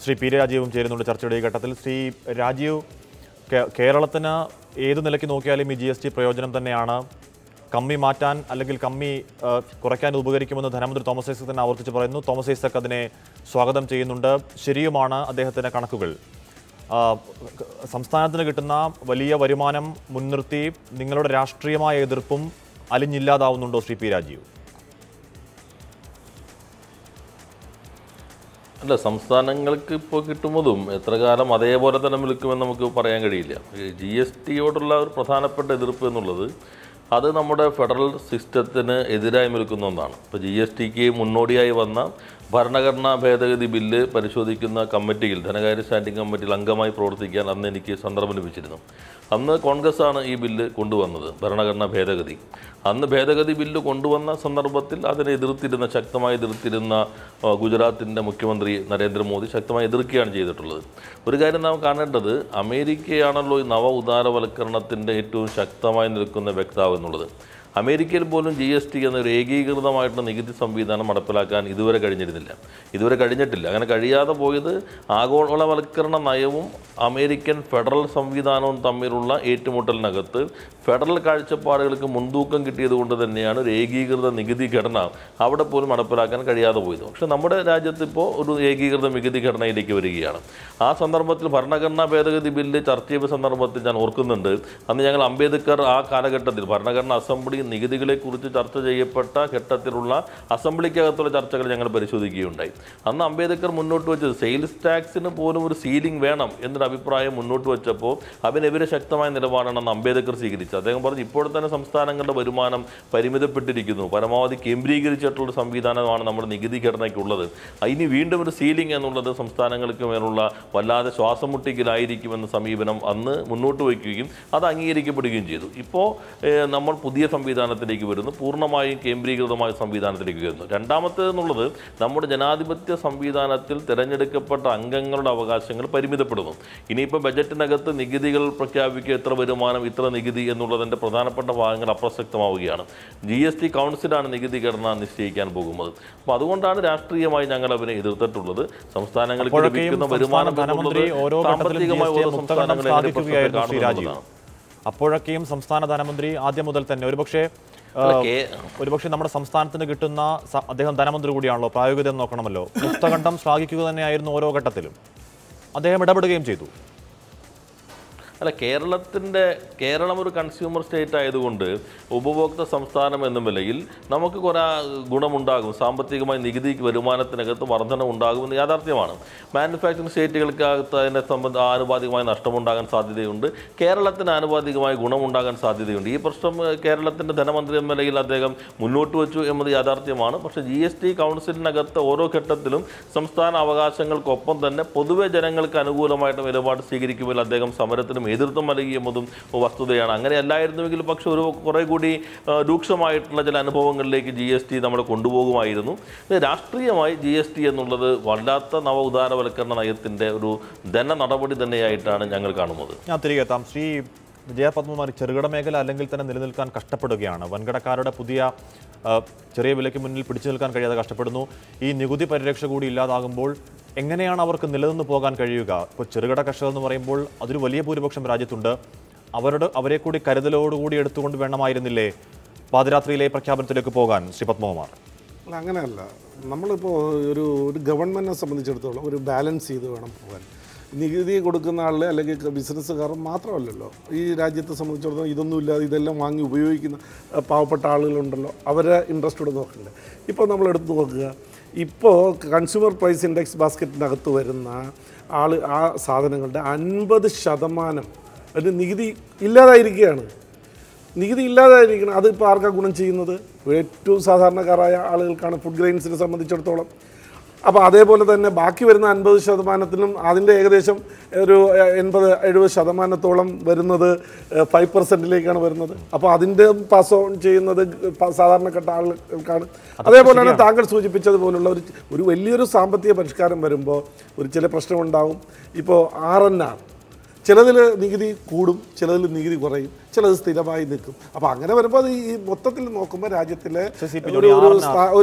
Shri P രാജീവും ചേരുന്നുണ്ട് ചർച്ചയുടെ ഈ ഘട്ടത്തിൽ. ശ്രീ രാജീവ്, കേരളത്തിന് ഏത് നിലയ്ക്ക് നോക്കിയാലും ഈ GST പ്രയോജനം തന്നെയാണ്. കമ്മി മാറ്റാൻ അല്ലെങ്കിൽ കമ്മി കുറയ്ക്കാൻ ഉപകരിക്കുമെന്ന് ധനമന്ത്രി തോമസ് ഐസക് തന്നെ ആവർത്തിച്ച് പറയുന്നു. തോമസ് ഐസക് അതിനെ സ്വാഗതം ചെയ്യുന്നുണ്ട്. ശരിയുമാണ് അദ്ദേഹത്തിൻ്റെ കണക്കുകൾ. സംസ്ഥാനത്തിന് കിട്ടുന്ന വലിയ വരുമാനം മുൻനിർത്തി നിങ്ങളുടെ രാഷ്ട്രീയമായ എതിർപ്പും അലിഞ്ഞില്ലാതാവുന്നുണ്ടോ ശ്രീ പി രാജീവ്? അല്ല, സംസ്ഥാനങ്ങൾക്ക് ഇപ്പോൾ കിട്ടുന്നതും എത്ര കാലം അതേപോലെ തന്നെ നിൽക്കുമെന്ന് നമുക്ക് പറയാൻ കഴിയില്ല. GST യോടുള്ള ഒരു പ്രധാനപ്പെട്ട എതിർപ്പ് എന്നുള്ളത് അത് നമ്മുടെ ഫെഡറൽ സിസ്റ്റത്തിന് എതിരായി നിൽക്കുന്ന ഒന്നാണ്. ഇപ്പോൾ GST ക്ക് മുന്നോടിയായി വന്ന ഭരണഘടനാ ഭേദഗതി ബില്ല് പരിശോധിക്കുന്ന കമ്മിറ്റിയിൽ, ധനകാര്യ സ്റ്റാൻഡിംഗ് കമ്മിറ്റിയിൽ അംഗമായി പ്രവർത്തിക്കാൻ അന്ന് എനിക്ക് സന്ദർഭം ലഭിച്ചിരുന്നു. അന്ന് കോൺഗ്രസ്സാണ് ഈ ബില്ല് കൊണ്ടുവന്നത്, ഭരണഘടനാ ഭേദഗതി. അന്ന് ഭേദഗതി ബില്ല് കൊണ്ടുവന്ന സന്ദർഭത്തിൽ അതിനെ ശക്തമായി എതിർത്തിരുന്ന ഗുജറാത്തിൻ്റെ മുഖ്യമന്ത്രി നരേന്ദ്രമോദി ശക്തമായി എതിർക്കുകയാണ് ചെയ്തിട്ടുള്ളത്. ഒരു കാര്യം നാം കാണേണ്ടത്, അമേരിക്കയാണല്ലോ ഈ നവ ഉദാരവൽക്കരണത്തിൻ്റെ ഏറ്റവും ശക്തമായി നിൽക്കുന്ന വക്താവ് എന്നുള്ളത്. അമേരിക്കയിൽ പോലും GST എന്നൊരു ഏകീകൃതമായിട്ടുള്ള നികുതി സംവിധാനം നടപ്പിലാക്കാൻ ഇതുവരെ കഴിഞ്ഞിട്ടില്ല. അങ്ങനെ കഴിയാതെ പോയത് ആഗോളവൽക്കരണ നയവും അമേരിക്കൻ ഫെഡറൽ സംവിധാനവും തമ്മിലുള്ള ഏറ്റുമുട്ടലിനകത്ത് ഫെഡറൽ കാഴ്ചപ്പാടുകൾക്ക് മുൻതൂക്കം കിട്ടിയത് കൊണ്ട് തന്നെയാണ് ഒരു ഏകീകൃത നികുതി ഘടന അവിടെ പോലും നടപ്പിലാക്കാൻ കഴിയാതെ പോയത്. പക്ഷേ നമ്മുടെ രാജ്യത്ത് ഇപ്പോൾ ഒരു ഏകീകൃത നികുതി ഘടനയിലേക്ക് വരികയാണ്. ആ സന്ദർഭത്തിൽ ഭരണഘടനാ ഭേദഗതി ബില്ല് ചർച്ച ചെയ്ത സന്ദർഭത്തിൽ ഞാൻ ഓർക്കുന്നുണ്ട്, അന്ന് ഞങ്ങൾ അംബേദ്കർ ആ കാലഘട്ടത്തിൽ ഭരണഘടനാ അസംബ്ലി നികുതികളെക്കുറിച്ച് ചർച്ച ചെയ്യപ്പെട്ട ഘട്ടത്തിലുള്ള അസംബ്ലിക്കകത്തുള്ള ചർച്ചകൾ ഞങ്ങൾ പരിശോധിക്കുകയുണ്ടായി. അന്ന് അംബേദ്കർ മുന്നോട്ട് വെച്ചത് സെയിൽസ് ടാക്സിന് പോലും ഒരു സീലിംഗ് വേണം എന്നൊരു അഭിപ്രായം മുന്നോട്ട് വെച്ചപ്പോൾ അതിനെതിരെ ശക്തമായ നിലപാടാണ് അന്ന് അംബേദ്കർ സ്വീകരിച്ചത്. അദ്ദേഹം പറഞ്ഞു, ഇപ്പോൾ തന്നെ സംസ്ഥാനങ്ങളുടെ വരുമാനം പരിമിതപ്പെട്ടിരിക്കുന്നു, പരമാവധി കേന്ദ്രീകരിച്ചിട്ടുള്ള സംവിധാനമാണ് നമ്മുടെ നികുതി ഘടനയ്ക്കുള്ളത്. ഇനി വീണ്ടും ഒരു സീലിംഗ് എന്നുള്ളത് സംസ്ഥാനങ്ങൾക്ക് മേലുള്ള വല്ലാതെ ശ്വാസം മുട്ടിക്കലായിരിക്കുമെന്ന സമീപനം അന്ന് മുന്നോട്ട് വയ്ക്കുകയും അത് അംഗീകരിക്കപ്പെടുകയും ചെയ്തു. ഇപ്പോൾ നമ്മൾ പുതിയ സംവിധാനത്തിലേക്ക് വരുന്നു, പൂർണ്ണമായും കേന്ദ്രീകൃതമായ സംവിധാനത്തിലേക്ക് വരുന്നു. രണ്ടാമത്തേതെന്നുള്ളത്, നമ്മുടെ ജനാധിപത്യ സംവിധാനത്തിൽ തിരഞ്ഞെടുക്കപ്പെട്ട അംഗങ്ങളുടെ അവകാശങ്ങൾ പരിമിതപ്പെടുന്നു. ഇനിയിപ്പോൾ ബജറ്റിനകത്ത് നികുതികൾ പ്രഖ്യാപിക്കുക, എത്ര വരുമാനം ഇത്ര നികുതി എന്നുള്ളതിൻ്റെ പ്രധാനപ്പെട്ട ഭാഗങ്ങൾ അപ്രസക്തമാവുകയാണ്. GST കൗൺസിലാണ് നികുതി ഘടന നിശ്ചയിക്കാൻ പോകുന്നത്. അപ്പോൾ അതുകൊണ്ടാണ് രാഷ്ട്രീയമായി ഞങ്ങൾ അവരെ എതിർത്തിട്ടുള്ളത്. സംസ്ഥാനങ്ങൾക്ക് ലഭിക്കുന്ന വരുമാനം സാമ്പത്തികമായി ഓരോ സംസ്ഥാനങ്ങളെ അപ്പോഴൊക്കെയും സംസ്ഥാന ധനമന്ത്രി ആദ്യം മുതൽ തന്നെ ഒരുപക്ഷെ നമ്മുടെ സംസ്ഥാനത്തിന് കിട്ടുന്ന, അദ്ദേഹം ധനമന്ത്രി കൂടിയാണല്ലോ, പ്രായോഗികത നോക്കണമല്ലോ, മുക്തകണ്ഠം ശ്ലാഘിക്കുക തന്നെയായിരുന്നു ഓരോ ഘട്ടത്തിലും. അദ്ദേഹം ഇടപെടുകയും ചെയ്തു. അല്ല, കേരളം ഒരു കൺസ്യൂമർ സ്റ്റേറ്റ് ആയതുകൊണ്ട് ഉപഭോക്തൃ സംസ്ഥാനം എന്ന നിലയിൽ നമുക്ക് കുറേ ഗുണമുണ്ടാകും. സാമ്പത്തികമായി നികുതി വരുമാനത്തിനകത്ത് വർധന ഉണ്ടാകുമെന്ന് യാഥാർത്ഥ്യമാണ്. മാനുഫാക്ചറിംഗ് സ്റ്റേറ്റുകൾക്കകത്ത് അതിനെ ആനുപാതികമായി നഷ്ടമുണ്ടാകാൻ സാധ്യതയുണ്ട്, കേരളത്തിന് ആനുപാതികമായി ഗുണമുണ്ടാകാൻ സാധ്യതയുണ്ട്. ഈ പ്രശ്നം കേരളത്തിൻ്റെ ധനമന്ത്രി എന്ന നിലയിൽ അദ്ദേഹം മുന്നോട്ട് വെച്ചു എന്നത് യാഥാർത്ഥ്യമാണ്. പക്ഷേ GST കൗൺസിലിനകത്ത് ഓരോ ഘട്ടത്തിലും സംസ്ഥാന അവകാശങ്ങൾക്കൊപ്പം തന്നെ പൊതുവെ ജനങ്ങൾക്ക് അനുകൂലമായിട്ട് നിലപാട് സ്വീകരിക്കുമ്പോൾ അദ്ദേഹം സമരത്തിനും എതിർത്തും നൽകിയെന്നതും വസ്തുതയാണ്. അങ്ങനെ അല്ലായിരുന്നുവെങ്കിൽ പക്ഷെ കുറെ കൂടി രൂക്ഷമായിട്ടുള്ള ചില അനുഭവങ്ങളിലേക്ക് GST നമ്മളെ കൊണ്ടുപോകുമായിരുന്നു. രാഷ്ട്രീയമായി GST എന്നുള്ളത് വല്ലാത്ത നവ ഉദാരവൽക്കരണ നയത്തിൻ്റെ ഒരു നടപടി തന്നെയായിട്ടാണ് ഞങ്ങൾ കാണുന്നത്. ഞാൻ തിരികെ എത്താം. ശ്രീ വിജയപത്മകുമാർ, ചെറുകിട മേഖല അല്ലെങ്കിൽ തന്നെ നിലനിൽക്കാൻ കഷ്ടപ്പെടുകയാണ്. വൻകിടക്കാരുടെ പുതിയ ചെറിയ വിലയ്ക്ക് മുന്നിൽ പിടിച്ചു നിൽക്കാൻ കഴിയാതെ കഷ്ടപ്പെടുന്നു. ഈ നികുതി പരിരക്ഷ കൂടി ഇല്ലാതാകുമ്പോൾ എങ്ങനെയാണ് അവർക്ക് നിലനിന്ന് പോകാൻ കഴിയുക? ഇപ്പോൾ ചെറുകിട കർഷകർ എന്ന് പറയുമ്പോൾ അതൊരു വലിയ ഭൂരിപക്ഷം രാജ്യത്തുണ്ട്. അവരെ കൂടി കരുതലോടുകൂടി എടുത്തുകൊണ്ട് വേണമായിരുന്നില്ലേ പാതിരാത്രിയിലെ പ്രഖ്യാപനത്തിലേക്ക് പോകാൻ ശ്രീ പത്മകുമാർ? അല്ല, അങ്ങനെയല്ല. നമ്മളിപ്പോൾ ഒരു ഗവൺമെൻറ്റിനെ സംബന്ധിച്ചിടത്തോളം ഒരു ബാലൻസ് ചെയ്ത് വേണം പോകാൻ. നികുതി കൊടുക്കുന്ന ആളിലെ അല്ലെങ്കിൽ ബിസിനസ്സുകാർ മാത്രമല്ലല്ലോ ഈ രാജ്യത്തെ സംബന്ധിച്ചിടത്തോളം ഇതൊന്നുമില്ലാതെ ഇതെല്ലാം വാങ്ങി ഉപയോഗിക്കുന്ന പാവപ്പെട്ട ആളുകളുണ്ടല്ലോ, അവരെ ഇൻട്രസ്റ്റോടെ നോക്കണ്ടേ. ഇപ്പോൾ നമ്മൾ എടുത്ത് നോക്കുക, ഇപ്പോൾ കൺസ്യൂമർ പ്രൈസ് ഇൻഡെക്സ് ബാസ്ക്കറ്റിനകത്ത് വരുന്ന ആ സാധനങ്ങളുടെ 50% അതിന് നികുതി ഇല്ലാതായിരിക്കുകയാണ്. അത് ഇപ്പോൾ ആർക്കാണ് ഗുണം ചെയ്യുന്നത്? ഏറ്റവും സാധാരണക്കാരായ ആളുകൾക്കാണ്, ഫുഡ് ഗ്രെയിൻസിനെ സംബന്ധിച്ചിടത്തോളം. അപ്പോൾ അതേപോലെ തന്നെ ബാക്കി വരുന്ന 50%നും അതിൻ്റെ ഏകദേശം ഒരു 80-70% വരുന്നത് 5%ലേക്കാണ് വരുന്നത്. അപ്പോൾ അതിൻ്റെ പാസ് ഓൺ ചെയ്യുന്നത് സാധാരണപ്പെട്ട ആളുകൾക്കാണ്. അതേപോലെയാണ് താങ്കൾ സൂചിപ്പിച്ചതുപോലുള്ള ഒരു വലിയൊരു സാമ്പത്തിക പരിഷ്കാരം വരുമ്പോൾ ചില പ്രശ്നമുണ്ടാവും. ഇപ്പോൾ RNR ചിലതിൽ നികുതി കൂടും, ചിലതിൽ നികുതി കുറയും, ചിലത് സ്ഥിരമായി നിൽക്കും. അപ്പോൾ അങ്ങനെ വരുമ്പോൾ അത് ഈ മൊത്തത്തിൽ നോക്കുമ്പോൾ രാജ്യത്തിലെ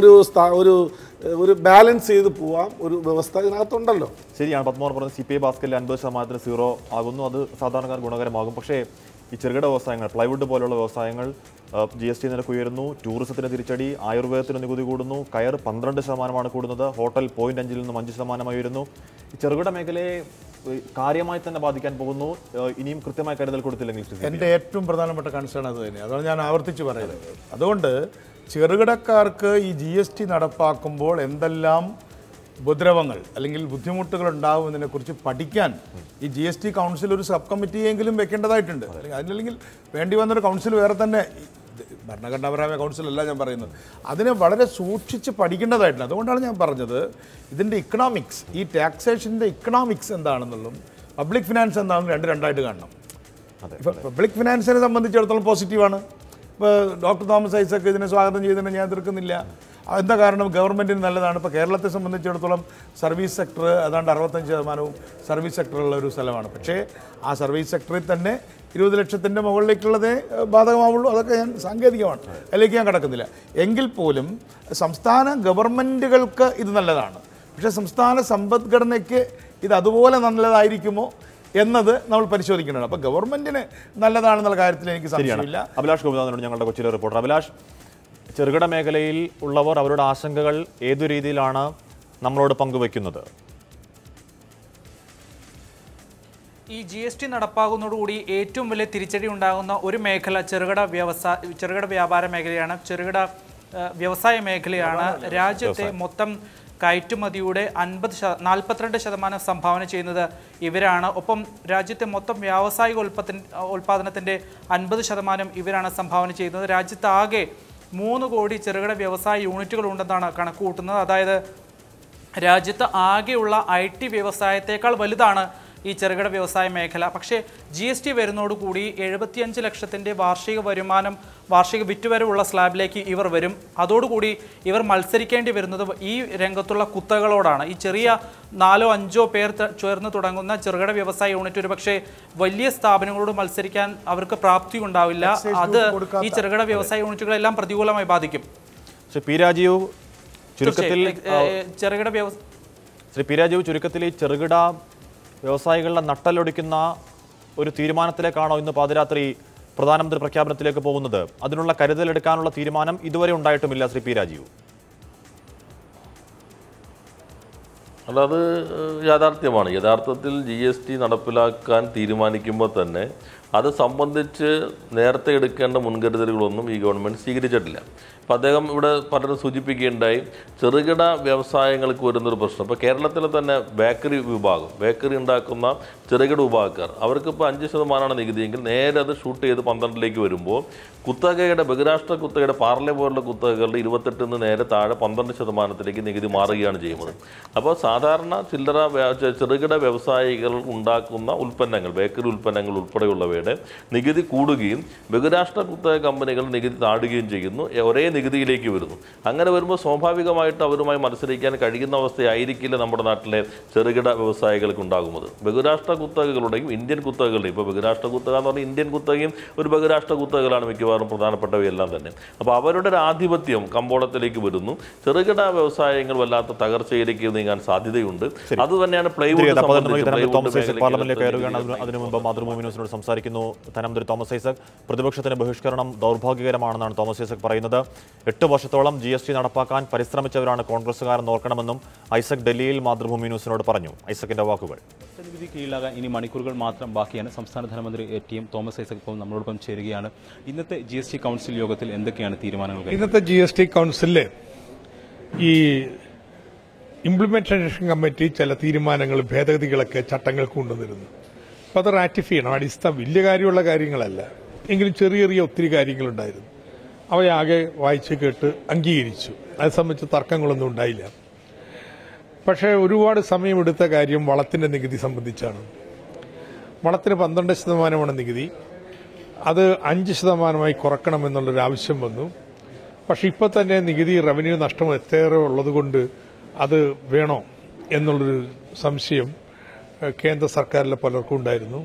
ഒരു ബാലൻസ് ചെയ്ത് പോവാം ഒരു വ്യവസ്ഥ ഇതിനകത്തുണ്ടല്ലോ. ശരിയാണ് പത്മകുമാർ പറഞ്ഞത്. CPI ബാസ്കറ്റിൽ 50% 0 ആകുന്നു. അത് സാധാരണക്കാർ ഗുണകരമാകും. പക്ഷേ ഈ ചെറുകിട വ്യവസായങ്ങൾ, പ്ലൈവുഡ് പോലുള്ള വ്യവസായങ്ങൾ GST നിരക്ക് ഉയരുന്നു, ടൂറിസത്തിന് തിരിച്ചടി, ആയുർവേദത്തിന് നികുതി കൂടുന്നു, കയർ 12% കൂടുന്നത്, ഹോട്ടൽ 0.5 നിന്ന് 5% ഉയരുന്നു. ഈ ചെറുകിട മേഖലയെ കാര്യമായി തന്നെ ബാധിക്കാൻ പോകുന്നു ഇനിയും കൃത്യമായി കരുതൽ കൊടുത്തില്ലെങ്കിൽ. എൻ്റെ ഏറ്റവും പ്രധാനപ്പെട്ട കൺസേൺ അത് തന്നെയാണ്. അതാണ് ഞാൻ ആവർത്തിച്ച് പറയുന്നത്. അതുകൊണ്ട് ചെറുകിടക്കാർക്ക് ഈ GST നടപ്പാക്കുമ്പോൾ എന്തെല്ലാം ഉപദ്രവങ്ങൾ അല്ലെങ്കിൽ ബുദ്ധിമുട്ടുകൾ ഉണ്ടാവുന്നതിനെക്കുറിച്ച് പഠിക്കാൻ ഈ GST കൗൺസിൽ ഒരു സബ് കമ്മിറ്റിയെങ്കിലും വെക്കേണ്ടതായിട്ടുണ്ട്. അല്ലെങ്കിൽ വേണ്ടി വന്നൊരു കൗൺസിൽ വേറെ തന്നെ, ഭരണഘടനാപരമായ കൗൺസിലല്ല ഞാൻ പറയുന്നത്, അതിനെ വളരെ സൂക്ഷിച്ച് പഠിക്കേണ്ടതായിട്ടുണ്ട്. അതുകൊണ്ടാണ് ഞാൻ പറഞ്ഞത് ഇതിൻ്റെ ഇക്കണോമിക്സ്, ഈ ടാക്സേഷൻ്റെ ഇക്കണോമിക്സ് എന്താണെന്നുള്ളതും പബ്ലിക് ഫിനാൻസ് എന്താണെന്നും രണ്ടായിട്ട് കാണണം. ഇപ്പോൾ പബ്ലിക് ഫിനാൻസിനെ സംബന്ധിച്ചിടത്തോളം പോസിറ്റീവാണ്. ഇപ്പോൾ ഡോക്ടർ തോമസ് ഐസക് ഇതിനെ സ്വാഗതം ചെയ്തതിനെ ഞാൻ എതിർക്കുന്നില്ല. എന്താ കാരണം, ഗവൺമെൻറ്റിന് നല്ലതാണ്. ഇപ്പോൾ കേരളത്തെ സംബന്ധിച്ചിടത്തോളം സർവീസ് സെക്ടർ ഏതാണ്ട് 65% സർവീസ് സെക്ടറുള്ള ഒരു സ്ഥലമാണ്. പക്ഷേ ആ സർവീസ് സെക്ടറിൽ തന്നെ 20 ലക്ഷത്തിൻ്റെ മുകളിലേക്കുള്ളതേ ബാധകമാവുള്ളൂ. അതൊക്കെ ഞാൻ സാങ്കേതികമാണ്, അതിലേക്ക് ഞാൻ കടക്കുന്നില്ല. എങ്കിൽ പോലും സംസ്ഥാന ഗവൺമെൻറ്റുകൾക്ക് ഇത് നല്ലതാണ്. പക്ഷേ സംസ്ഥാന സമ്പദ്ഘടനയ്ക്ക് ഇത് അതുപോലെ നല്ലതായിരിക്കുമോ എന്നത് നമ്മൾ പരിശോധിക്കേണ്ടതാണ്. അപ്പോൾ ഗവൺമെൻറ്റിന് നല്ലതാണെന്നുള്ള കാര്യത്തിൽ എനിക്ക് സംശയമില്ല. അഭിലാഷ് ഗോപിനാഥനോട് ഞങ്ങളുടെ കൊച്ചിയിലെ റിപ്പോർട്ടർ. അഭിലാഷ്, ചെറുകിട മേഖലയിൽ ഉള്ളവർ അവരുടെ ആശങ്കകൾ ഏതു രീതിയിലാണ് നമ്മളോട് പങ്കുവയ്ക്കുന്നത്? ഈ GST നടപ്പാകുന്നതോടുകൂടി ഏറ്റവും വലിയ തിരിച്ചടി ഉണ്ടാകുന്ന ഒരു മേഖല ചെറുകിട വ്യാപാര മേഖലയാണ്, ചെറുകിട വ്യവസായ മേഖലയാണ്. രാജ്യത്തെ മൊത്തം കയറ്റുമതിയുടെ 42% സംഭാവന ചെയ്യുന്നത് ഇവരാണ്. ഒപ്പം രാജ്യത്തെ മൊത്തം വ്യാവസായിക ഉൽപ്പാദനത്തിൻ്റെ 50% ഇവരാണ് സംഭാവന ചെയ്യുന്നത്. രാജ്യത്താകെ 3 കോടി ചെറുകിട വ്യവസായ യൂണിറ്റുകൾ ഉണ്ടെന്നാണ് കണക്ക് കൂട്ടുന്നത്. അതായത് രാജ്യത്ത് ആകെയുള്ള IT വ്യവസായത്തേക്കാൾ വലുതാണ് ഈ ചെറുകിട വ്യവസായ മേഖല. പക്ഷേ GST വരുന്നതോടുകൂടി 75 ലക്ഷത്തിൻ്റെ വാർഷിക വിറ്റുവരവുള്ള സ്ലാബിലേക്ക് ഇവർ വരും. അതോടുകൂടി ഇവർ മത്സരിക്കേണ്ടി വരുന്നത് ഈ രംഗത്തുള്ള കുത്തകളോടാണ്. ഈ ചെറിയ 4-5 പേർ ചേർന്ന് തുടങ്ങുന്ന ചെറുകിട വ്യവസായ യൂണിറ്റ് ഒരു പക്ഷേ വലിയ സ്ഥാപനങ്ങളോട് മത്സരിക്കാൻ അവർക്ക് പ്രാപ്തി ഉണ്ടാവില്ല. അത് ഈ ചെറുകിട വ്യവസായ യൂണിറ്റുകളെല്ലാം പ്രതികൂലമായി ബാധിക്കും. പി രാജീവ്, ചുരുക്കത്തിൽ ഈ ചെറുകിട വ്യവസായികളുടെ നട്ടലൊടിക്കുന്ന ഒരു തീരുമാനത്തിലേക്കാണോ ഇന്ന് പാതിരാത്രി പ്രധാനമന്ത്രി പ്രഖ്യാപനത്തിലേക്ക് പോകുന്നത്? അതിനുള്ള കരുതലെടുക്കാനുള്ള തീരുമാനം ഇതുവരെ ഉണ്ടായിട്ടുമില്ല ശ്രീ പി രാജീവ്. അല്ല, അത് യാഥാർത്ഥ്യമാണ്. യഥാർത്ഥത്തിൽ GST നടപ്പിലാക്കാൻ തീരുമാനിക്കുമ്പോൾ തന്നെ അത് സംബന്ധിച്ച് നേരത്തെ എടുക്കേണ്ട മുൻകരുതലുകളൊന്നും ഈ ഗവൺമെൻറ് സ്വീകരിച്ചിട്ടില്ല. അപ്പോൾ അദ്ദേഹം ഇവിടെ പലരും സൂചിപ്പിക്കുകയുണ്ടായി ചെറുകിട വ്യവസായങ്ങൾക്ക് വരുന്നൊരു പ്രശ്നം. ഇപ്പോൾ കേരളത്തിലെ തന്നെ ബേക്കറി ഉണ്ടാക്കുന്ന ചെറുകിട വിഭാഗക്കാർ അവർക്കിപ്പോൾ 5% നികുതിയെങ്കിൽ നേരെ അത് ഷൂട്ട് ചെയ്ത് 12 വരുമ്പോൾ ബഹുരാഷ്ട്ര കുത്തകയുടെ പാർലെ പോലുള്ള കുത്തകകളുടെ 28 നിന്ന് നേരെ താഴെ 12% നികുതി മാറുകയാണ് ചെയ്യുന്നത്. അപ്പോൾ സാധാരണ ചെറുകിട വ്യവസായികൾ ഉണ്ടാക്കുന്ന ഉൽപ്പന്നങ്ങൾ, ബേക്കറി ഉൽപ്പന്നങ്ങൾ ഉൾപ്പെടെയുള്ളവയുടെ നികുതി കൂടുകയും ബഹുരാഷ്ട്ര കുത്തക കമ്പനികൾ നികുതി താടുകയും ചെയ്യുന്നു, ഒരേ നികുതിയിലേക്ക് വരുന്നു. അങ്ങനെ വരുമ്പോൾ സ്വാഭാവികമായിട്ട് അവരുമായി മത്സരിക്കാൻ കഴിയുന്ന അവസ്ഥയായിരിക്കില്ല നമ്മുടെ നാട്ടിലെ ചെറുകിട വ്യവസായികൾക്ക് ഉണ്ടാകുന്നത്. ബഹുരാഷ്ട്ര കുത്തകകളുടെയും ഇന്ത്യൻ കുത്തകകളുടെയും, ഇപ്പോൾ ബഹുരാഷ്ട്ര കുത്തക എന്ന് പറഞ്ഞാൽ ഇന്ത്യൻ കുത്തകയും ഒരു ബഹുരാഷ്ട്ര കുത്തകകളാണ് മിക്കവാറും പ്രധാനപ്പെട്ടവയെല്ലാം തന്നെ. അപ്പോൾ അവരുടെ ഒരു ആധിപത്യം കമ്പോളത്തിലേക്ക് വരുന്നു. ചെറുകിട വ്യവസായങ്ങൾ വല്ലാത്ത തകർച്ചയിലേക്ക് നീങ്ങാൻ സാധ്യതയുണ്ട്. അതുതന്നെയാണ് പ്ലൈവുഡ് പാർലമെന്റിലേക്ക് കയറുകയാണ്. അതിനു മുമ്പ് മാതൃഭൂമി ന്യൂസിനോട് സംസാരിക്കുന്നു ധനമന്ത്രി തോമസ് ഐസക്. പ്രതിപക്ഷത്തിന് ബഹിഷ്കരണം ദൗർഭാഗ്യകരമാണെന്നാണ് തോമസ് ഐസക് പറയുന്നത്. 8 വർഷത്തോളം GST നടപ്പാക്കാൻ പരിശ്രമിച്ചവരാണ് കോൺഗ്രസുകാരെന്ന് ഓർക്കണമെന്നും ഐസക് ഡൽഹിയിൽ മാതൃഭൂമി ന്യൂസിനോട് പറഞ്ഞു. ഐസക്കിന്റെ വാക്കുകൾ. നികുതി കീഴിലാകാൻ ഇനി മണിക്കൂറുകൾ മാത്രം ബാക്കിയാണ്. സംസ്ഥാന ധനമന്ത്രി TM തോമസ് ഐസക് ഇപ്പോൾ നമ്മളോടൊപ്പം ചേരുകയാണ്. ഇന്നത്തെ GST കൗൺസിൽ യോഗത്തിൽ എന്തൊക്കെയാണ് തീരുമാനങ്ങൾ? ഇന്നത്തെ GST കൗൺസിലിൽ ഈ ഇംപ്ലിമെന്റേഷൻ കമ്മിറ്റി ചില തീരുമാനങ്ങൾ, ഭേദഗതികളൊക്കെ ചട്ടങ്ങൾ കൊണ്ടുവന്നിരുന്നു. അപ്പോൾ അത് റാറ്റിഫൈ ചെയ്യണം. വലിയ കാര്യമുള്ള കാര്യങ്ങളല്ല, എങ്കിലും ചെറിയ ഒത്തിരി കാര്യങ്ങളുണ്ടായിരുന്നു. അവയാകെ വായിച്ച് കേട്ട് അംഗീകരിച്ചു. അത് സംബന്ധിച്ച് തർക്കങ്ങളൊന്നും ഉണ്ടായില്ല. പക്ഷേ ഒരുപാട് സമയമെടുത്ത കാര്യം വളത്തിന്റെ നികുതി സംബന്ധിച്ചാണ്. വളത്തിന് 12% നികുതി, അത് 5% കുറക്കണമെന്നുള്ളൊരു ആവശ്യം വന്നു. പക്ഷെ ഇപ്പോൾ തന്നെ നികുതി റവന്യൂ നഷ്ടം എത്രയേറെ ഉള്ളതുകൊണ്ട് അത് വേണോ എന്നുള്ളൊരു സംശയം കേന്ദ്ര സർക്കാരിലെ പലർക്കും ഉണ്ടായിരുന്നു.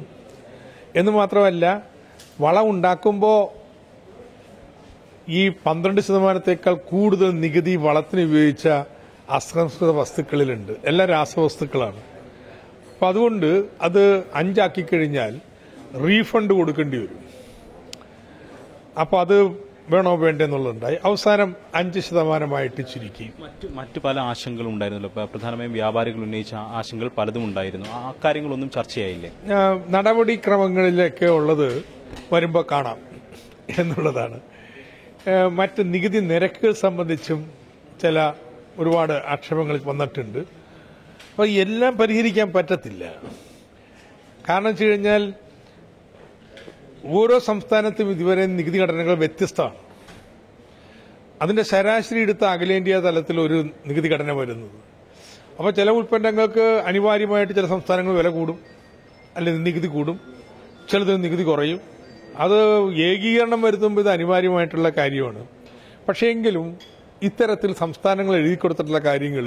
എന്ന് മാത്രമല്ല, വളം ഉണ്ടാക്കുമ്പോൾ ഈ 12% കൂടുതൽ നികുതി വളത്തിന് ഉപയോഗിച്ച അസംസ്കൃത വസ്തുക്കളിലുണ്ട്. എല്ലാം രാസവസ്തുക്കളാണ്. അപ്പം അതുകൊണ്ട് അത് 5 ആക്കി കഴിഞ്ഞാൽ റീഫണ്ട് കൊടുക്കേണ്ടി വരും. അപ്പോൾ അത് വേണോ വേണ്ടെന്നുള്ളതുണ്ടായി. അവസാനം 5% ചുരുക്കി. മറ്റു പല ആശങ്കകളും ഉണ്ടായിരുന്നല്ലോ. പ്രധാനമായും വ്യാപാരികൾ ഉന്നയിച്ച ആശങ്കകൾ പലതും ഉണ്ടായിരുന്നു. ആ കാര്യങ്ങളൊന്നും ചർച്ചയായില്ലേ? നടപടിക്രമങ്ങളിലൊക്കെ ഉള്ളത് വരുമ്പോൾ കാണാം എന്നുള്ളതാണ്. മറ്റ് നികുതി നിരക്കുകൾ സംബന്ധിച്ചും ഒരുപാട് ആക്ഷേപങ്ങൾ വന്നിട്ടുണ്ട്. അപ്പോൾ എല്ലാം പരിഹരിക്കാൻ പറ്റത്തില്ല. കാരണം വെച്ച് കഴിഞ്ഞാൽ ഓരോ സംസ്ഥാനത്തും ഇതുവരെ നികുതി ഘടനകൾ വ്യത്യസ്തമാണ്. അതിന്റെ ശരാശരി എടുത്ത അഖിലേന്ത്യാ തലത്തിൽ ഒരു നികുതി ഘടന വരുന്നത്. അപ്പോൾ ചില ഉൽപ്പന്നങ്ങൾക്ക് അനിവാര്യമായിട്ട് ചില സംസ്ഥാനങ്ങൾ വില കൂടും, അല്ലെങ്കിൽ നികുതി കൂടും, ചിലത് നികുതി കുറയും. അത് ഏകീകരണം വരുത്തുമ്പോൾ ഇത് അനിവാര്യമായിട്ടുള്ള കാര്യമാണ്. പക്ഷേ എങ്കിലും ഇത്തരത്തിൽ സംസ്ഥാനങ്ങൾ എഴുതി കൊടുത്തിട്ടുള്ള കാര്യങ്ങൾ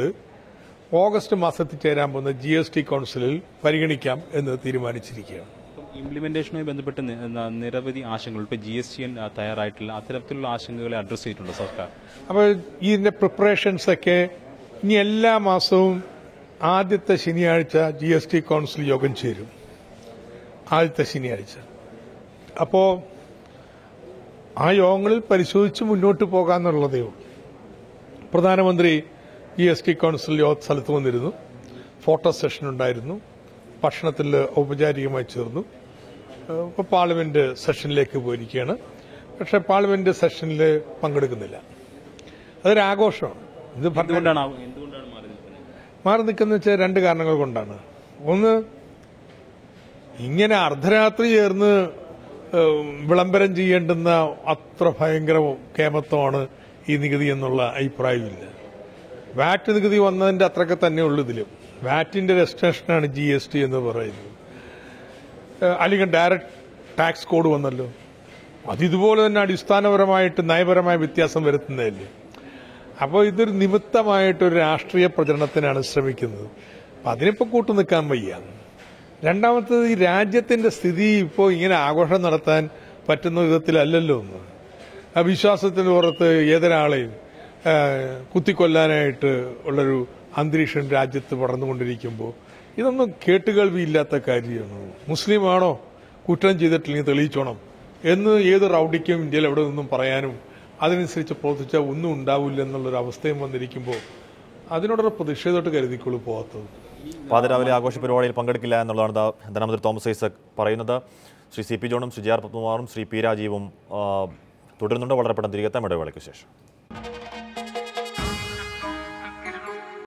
ഓഗസ്റ്റ് മാസത്തിൽ ചേരാൻ പോകുന്ന GST കൗൺസിലിൽ പരിഗണിക്കാം എന്ന് തീരുമാനിച്ചിരിക്കുകയാണ്. ഇംപ്ലിമെന്റേഷനുമായി ബന്ധപ്പെട്ട് നിരവധി ആശങ്കകൾ ഇപ്പോൾ GSTN തയ്യാറായിട്ടുള്ള അത്തരത്തിലുള്ള ആശങ്കകളെ അഡ്രസ് ചെയ്തിട്ടുണ്ട് സർക്കാർ. അപ്പോൾ ഇതിന്റെ പ്രിപ്പറേഷൻസ് ഒക്കെ ഇനി എല്ലാ മാസവും ആദ്യത്തെ ശനിയാഴ്ച GST കൗൺസിൽ യോഗം ചേരും. ആദ്യത്തെ ശനിയാഴ്ച. അപ്പോൾ ആ യോഗങ്ങളിൽ പരിശോധിച്ച് മുന്നോട്ട് പോകാമെന്നുള്ളതേ ഉള്ളൂ. പ്രധാനമന്ത്രി GST കൗൺസിൽ സ്ഥലത്ത് വന്നിരുന്നു. ഫോട്ടോ സെഷൻ ഉണ്ടായിരുന്നു. ഭക്ഷണത്തിൽ ഔപചാരികമായി ചേർന്നു. ഇപ്പോൾ പാർലമെന്റ് സെഷനിലേക്ക് പോയിരിക്കുകയാണ്. പക്ഷെ പാർലമെന്റ് സെഷനിൽ പങ്കെടുക്കുന്നില്ല. അതൊരാഘോഷമാണ്. ഇത് മാറി നിൽക്കുന്ന വെച്ചാൽ 2 കാരണങ്ങൾ കൊണ്ടാണ്. ഒന്ന്, ഇങ്ങനെ അർദ്ധരാത്രി ചേർന്ന് വിളംബരം ചെയ്യേണ്ടുന്ന അത്ര ഭയങ്കര കേമത്വമാണ് ഈ നികുതി എന്നുള്ള അഭിപ്രായമില്ല. വാറ്റ് നികുതി വന്നതിന്റെ അത്രയൊക്കെ തന്നെ ഉള്ളൂ. ഇതിലും വാറ്റിന്റെ രജിസ്ട്രേഷനാണ് GST എന്ന് പറയുന്നത്. അല്ലെങ്കിൽ ഡയറക്റ്റ് ടാക്സ് കോഡ് വന്നല്ലോ, അതിതുപോലെ തന്നെ അടിസ്ഥാനപരമായിട്ട് നയപരമായ വ്യത്യാസം വരുത്തുന്നതല്ലേ. അപ്പോൾ ഇതൊരു നിമിത്തമായിട്ടൊരു രാഷ്ട്രീയ പ്രചരണത്തിനാണ് ശ്രമിക്കുന്നത്. അപ്പം അതിനിപ്പോൾ കൂട്ടു നിൽക്കാൻ വയ്യ. രണ്ടാമത്തത്, ഈ രാജ്യത്തിന്റെ സ്ഥിതി ഇപ്പോൾ ഇങ്ങനെ ആഘോഷം നടത്താൻ പറ്റുന്ന വിധത്തിലല്ലല്ലോ ഒന്ന്. ആ വിശ്വാസത്തിന് പുറത്ത് ഏതൊരാളെയും കുത്തിക്കൊല്ലാനായിട്ട് ഉള്ളൊരു അന്തരീക്ഷം രാജ്യത്ത് പടർന്നുകൊണ്ടിരിക്കുമ്പോൾ ഇതൊന്നും കേട്ടുകേൾവിയില്ലാത്ത കാര്യമാണ്. മുസ്ലിമാണോ കുറ്റം ചെയ്തിട്ടില്ലെങ്കിൽ തെളിയിച്ചോണം എന്ന് ഏത് റൌഡിക്കും ഇന്ത്യയിൽ എവിടെ നിന്നും പറയാനും അതിനനുസരിച്ച് പ്രവർത്തിച്ചാൽ ഒന്നും ഉണ്ടാവില്ല എന്നുള്ളൊരു അവസ്ഥയും വന്നിരിക്കുമ്പോൾ അതിനോടൊരു പ്രതിഷേധമായിട്ട് കരുതിക്കൊള്ളു പോകാത്തത്. പാതിരാവിലെ ആഘോഷ പരിപാടിയിൽ പങ്കെടുക്കില്ല എന്നുള്ളതാണ് ധനമന്ത്രി തോമസ് ഐസക് പറയുന്നത്. Shri CP ജോണും Shri JR പത്മകുമാറും Shri P രാജീവും തുടരുന്നുണ്ട്. വളരെ പെട്ടെന്ന് തിരികെത്താം ഇടവേളയ്ക്ക് ശേഷം.